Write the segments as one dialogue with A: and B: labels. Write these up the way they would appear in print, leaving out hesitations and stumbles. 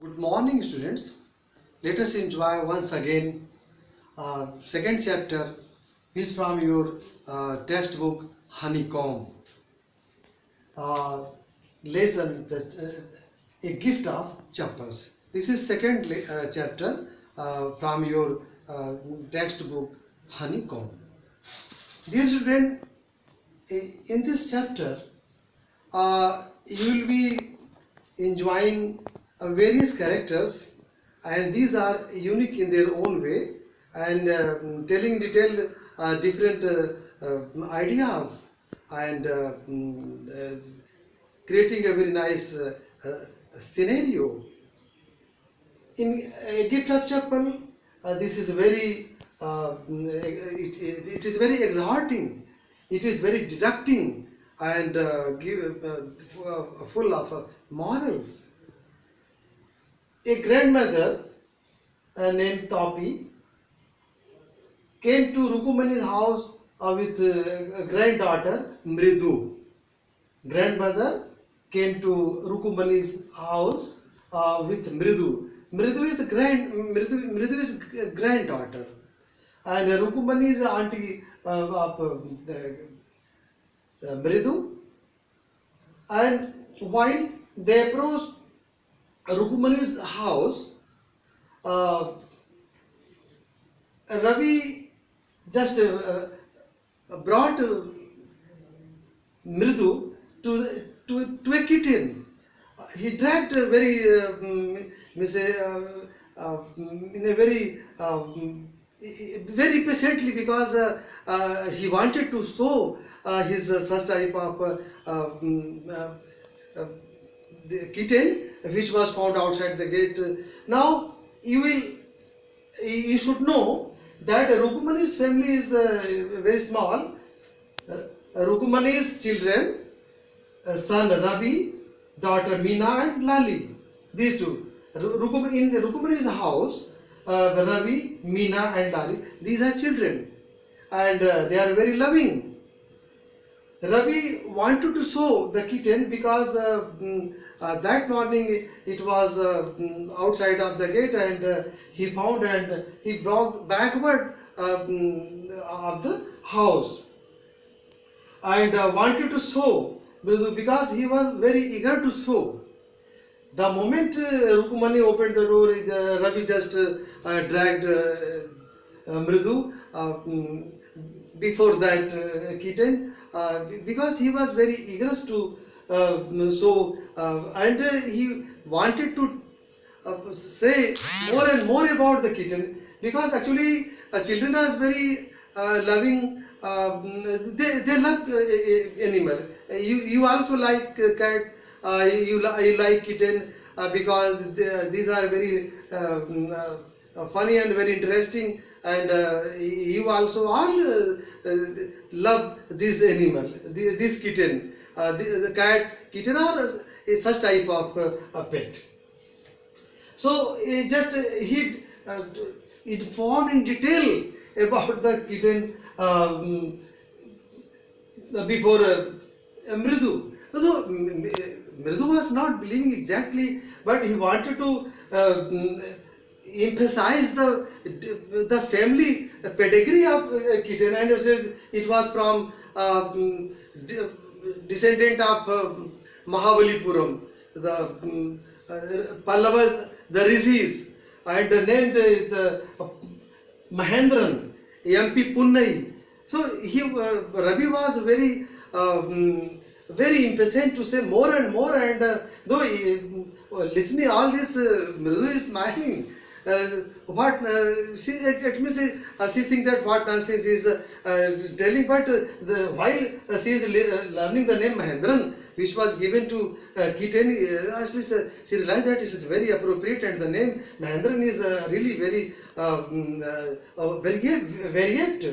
A: Good morning, students. Let us enjoy once again second chapter is from your textbook Honeycomb. Uh, Lesson that a gift of chappals. This is second chapter from your textbook Honeycomb. Dear student, in this chapter you will be enjoying various characters, and these are unique in their own way, and telling detail different ideas, and creating a very nice scenario. In a gift of chapel, this is very it is very exhorting, it is very deducting, and full of morals. A grandmother named Topi came to Rukumani's house with a granddaughter Mridu. Grandmother came to Rukumani's house with Mridu. Mridu is a granddaughter, and Rukumani is auntie of Mridu. And while they approached Rukumani's house, Ravi just brought Mridu to a kitten. He dragged very in a very patiently, because he wanted to show his such type of the kitten which was found outside the gate. Now you should know that Rukumani's family is very small. Rukumani's children, son Ravi, daughter Meena and Lali, these two. In Rukumani's house, Ravi, Meena and Lali, these are children, and they are very loving. Ravi wanted to show the kitten because that morning it was outside of the gate, and he found, and he brought backward of the house, and wanted to show because he was very eager to show. The moment Rukumani opened the door, Ravi just dragged Mridu before that kitten, because he was very eager to show, and he wanted to say more and more about the kitten, because actually children are very loving. They love animal. You also like cat. You like kitten because these are very funny and very interesting, and you also all love this animal, this kitten. The cat, kitten are such type of pet. So he informed in detail about the kitten before Mridu. So Mridu was not believing exactly, but he wanted to emphasize the family pedigree of kitten, and it was from descendant of Mahabalipuram, the Pallavas, the Rishis, and the name is Mahendran, MP Punnai. So Ravi was very impatient to say more and more, and though listening all this, Mridu is smiling. It means she thinks that what nonsense is telling, but while she is learning the name Mahendran, which was given to kitten, actually she realized that it is very appropriate, and the name Mahendran is really very very apt.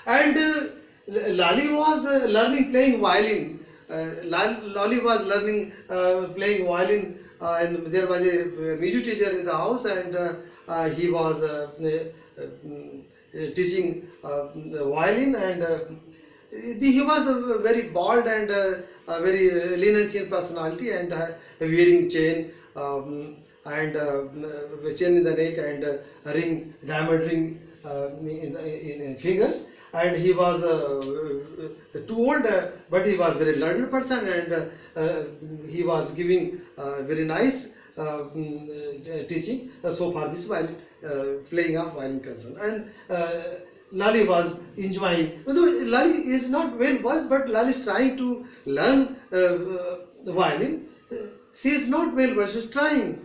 A: And Lali was learning playing violin. Lali was learning playing violin, and there was a music teacher in the house, and he was teaching violin, and he was a very bald and very lean and thin personality, and wearing chain and chain in the neck and ring, diamond ring in fingers. And he was too old, but he was very learned person, and he was giving very nice teaching. So far, this while playing of violin concern, and Lali was enjoying. Although Lali is not well versed, but Lali is trying to learn violin. She is not well versed. She is trying.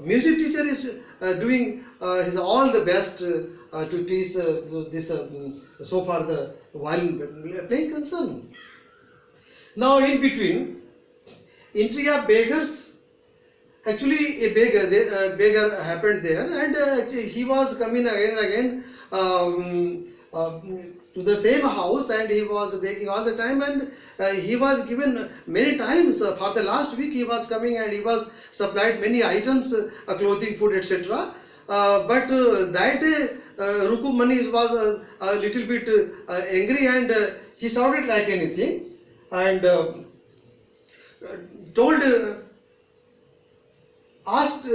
A: Music teacher is doing his all the best to teach this so far the violin playing concern. Now in between entry of beggars, actually a beggar happened there, and he was coming again and again to the same house, and he was begging all the time, and he was given many times. For the last week he was coming, and he was supplied many items, clothing, food, etc. But that day Rukumani was a little bit angry, and he shouted like anything, and told asked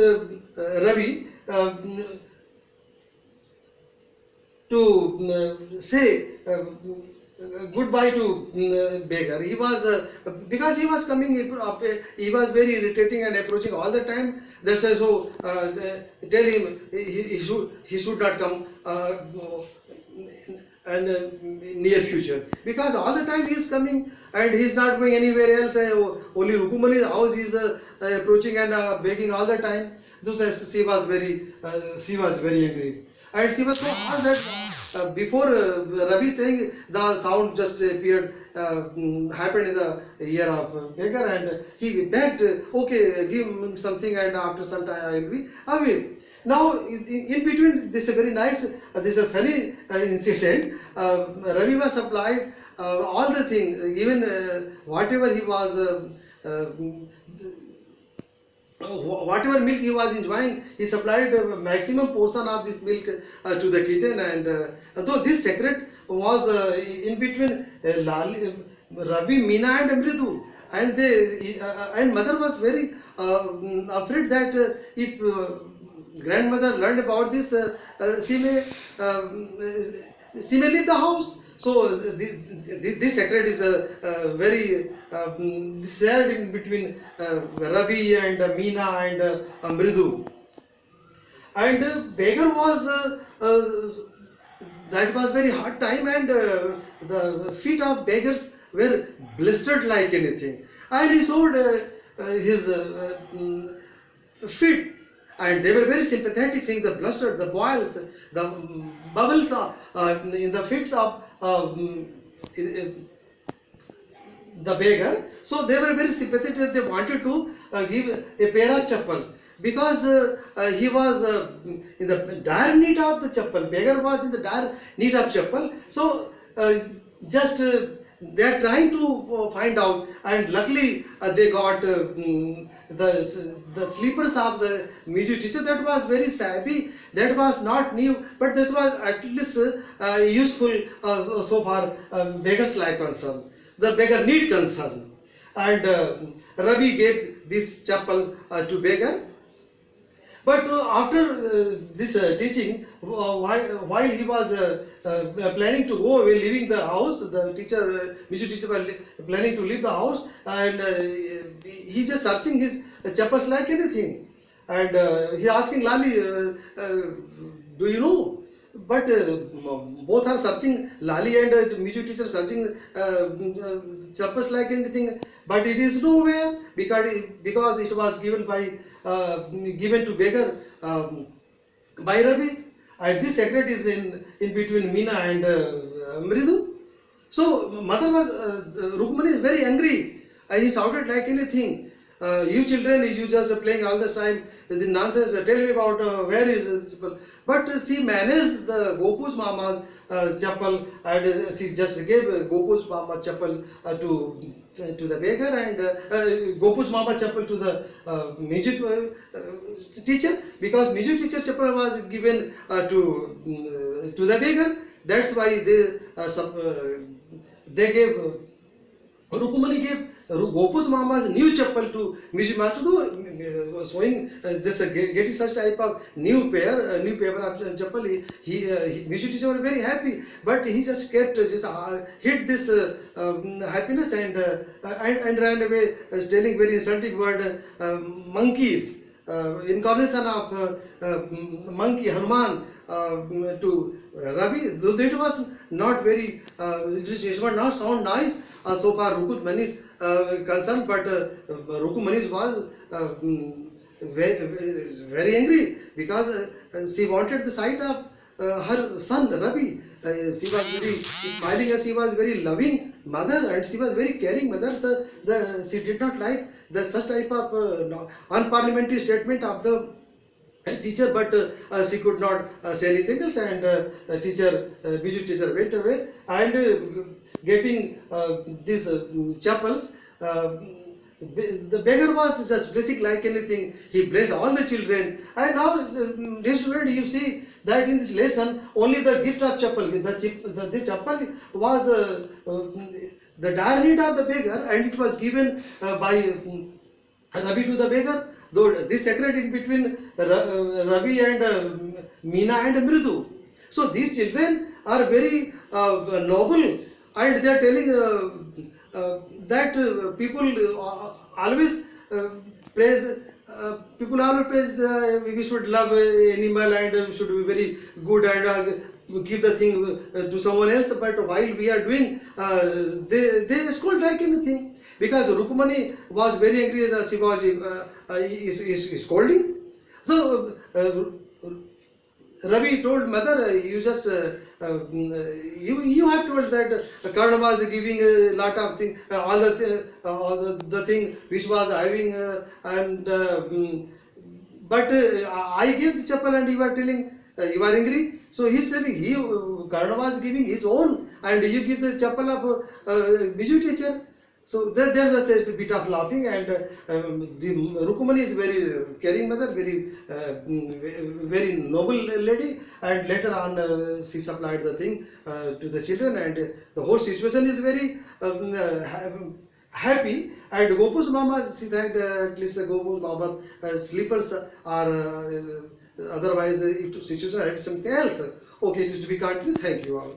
A: Ravi to say goodbye to beggar. He was because he was coming up, he was very irritating and approaching all the time. That's why, so tell him he should not come and near future, because all the time he is coming and he is not going anywhere else. Only Rukumani's house he is approaching and begging all the time. So she was very angry. And she was so hard that before Ravi saying, the sound just appeared, happened in the ear of beggar, and he begged, okay, give him something, and after some time I will be away. Now in between, this is a very nice, this is a funny incident. Ravi was supplied all the things, even whatever he was whatever milk he was enjoying, he supplied a maximum portion of this milk to the kitten. And though this secret was in between Ravi, Meena and Mridu, and they and mother was very afraid that if grandmother learned about this, she may leave the house. So this secret is very shared in between Ravi and Meena and Mridu. And beggar was that was very hard time, and the feet of beggars were blistered like anything, and he showed his feet, and they were very sympathetic, seeing the blister, the boils, the bubbles in the feet of the beggar. So they were very sympathetic. They wanted to give a pair of chappal, because he was in the dire need of the chappal. Beggar was in the dire need of chappal. So just they are trying to find out, and luckily they got the slippers of the music teacher. That was very savvy, that was not new, but this was at least useful so far beggars like concern, the beggar need concern. And Ravi gave this chapel to beggar. But after this teaching, while he was planning to go away, leaving the house, the teacher, music teacher, was planning to leave the house, and he just searching his chappals like anything, and he asking Lali, do you know? But both are searching, Lali and music teacher searching chappals like anything, but it is nowhere, because it was given to beggar by Ravi, and this secret is in between Meena and Mridu. So mother was Rukmani is very angry, and he shouted like anything, you children, you just playing all this time the nonsense, tell me about where is this. But she managed the Gopu's mama's chapel, and she just gave Gopu's mama chapel to the beggar, and Gopu's mama chapel to the music teacher, because music teacher chapel was given to the beggar. That's why they gave Rukumani gave Gopu's mama's new chappal to music master, though showing this getting such type of new pair of chappal, music teacher were very happy, but he just kept just hid this happiness and ran away, telling very insulting word monkeys. Incarnation of monkey Hanuman to Ravi, though it was not very, it was not sound nice so far Rukumani is concerned, but Rukumani was very angry because she wanted the sight of her son Ravi. She was very smiling, as she was very loving mother, and she was very caring mother. So she did not like the such type of unparliamentary statement of the teacher, but she could not say anything else, and teacher, music teacher went away, and getting these chapels. The beggar was just blessing like anything. He blessed all the children, and now dear student, you see that in this lesson only the gift of chapel, the chapel was the dire need of the beggar, and it was given by Ravi to the beggar. Though this secret in between Ravi and Meena and Mridu. So these children are very noble, and they are telling that people always praise. People always praise we should love animal and should be very good and give the thing to someone else. But while we are doing, they scold like anything. Because Rukumani was very angry as she was is scolding. So Ravi told mother, you just you have told that Karna was giving a lot of thing, all the thing which was having but I gave the chapel and you are telling you are angry. So he's telling Karna was giving his own and you give the chapel of Biju teacher. So there was a bit of laughing, and the Rukumani is very caring mother, very noble lady, and later on she supplied the thing to the children, and the whole situation is very happy. And Gopu's mama, she thanked at least the Gopu's mama sleepers are otherwise if situation had something else. Okay, it is to be continued. Thank you all.